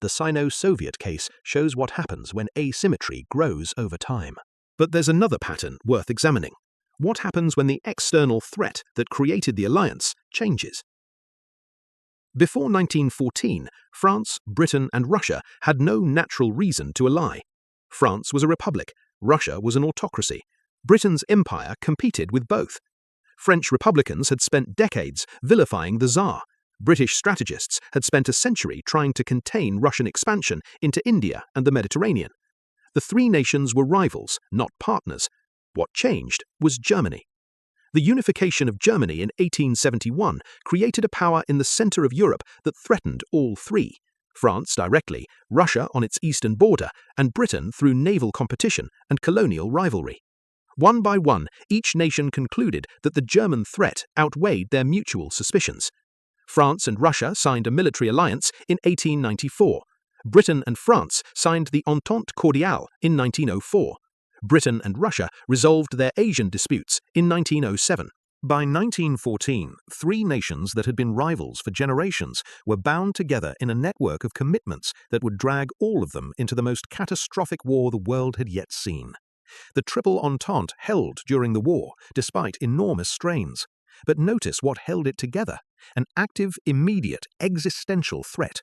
The Sino-Soviet case shows what happens when asymmetry grows over time. But there's another pattern worth examining. What happens when the external threat that created the alliance changes? Before 1914, France, Britain, and Russia had no natural reason to ally. France was a republic, Russia was an autocracy. Britain's empire competed with both. French republicans had spent decades vilifying the Tsar. British strategists had spent a century trying to contain Russian expansion into India and the Mediterranean. The three nations were rivals, not partners. What changed was Germany. The unification of Germany in 1871 created a power in the center of Europe that threatened all three: France directly, Russia on its eastern border, and Britain through naval competition and colonial rivalry. One by one, each nation concluded that the German threat outweighed their mutual suspicions. France and Russia signed a military alliance in 1894. Britain and France signed the Entente Cordiale in 1904. Britain and Russia resolved their Asian disputes in 1907. By 1914, three nations that had been rivals for generations were bound together in a network of commitments that would drag all of them into the most catastrophic war the world had yet seen. The Triple Entente held during the war, despite enormous strains. But notice what held it together: an active, immediate, existential threat.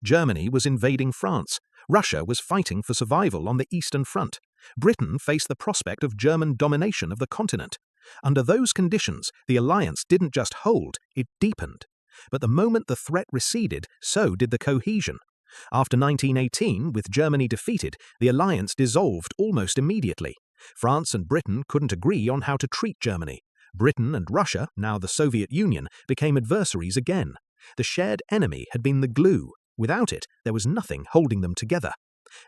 Germany was invading France. Russia was fighting for survival on the Eastern Front. Britain faced the prospect of German domination of the continent. Under those conditions, the alliance didn't just hold, it deepened. But the moment the threat receded, so did the cohesion. After 1918, with Germany defeated, the alliance dissolved almost immediately. France and Britain couldn't agree on how to treat Germany. Britain and Russia, now the Soviet Union, became adversaries again. The shared enemy had been the glue. Without it, there was nothing holding them together.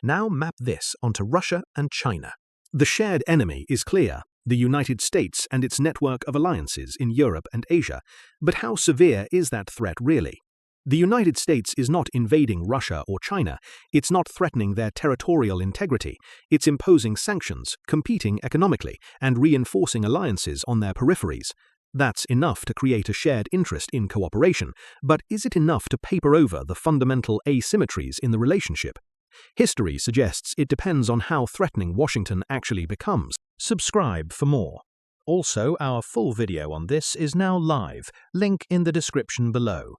Now map this onto Russia and China. The shared enemy is clear: the United States and its network of alliances in Europe and Asia. But how severe is that threat really? The United States is not invading Russia or China. It's not threatening their territorial integrity. It's imposing sanctions, competing economically, and reinforcing alliances on their peripheries. That's enough to create a shared interest in cooperation, but is it enough to paper over the fundamental asymmetries in the relationship? History suggests it depends on how threatening Washington actually becomes. Subscribe for more. Also, our full video on this is now live, link in the description below.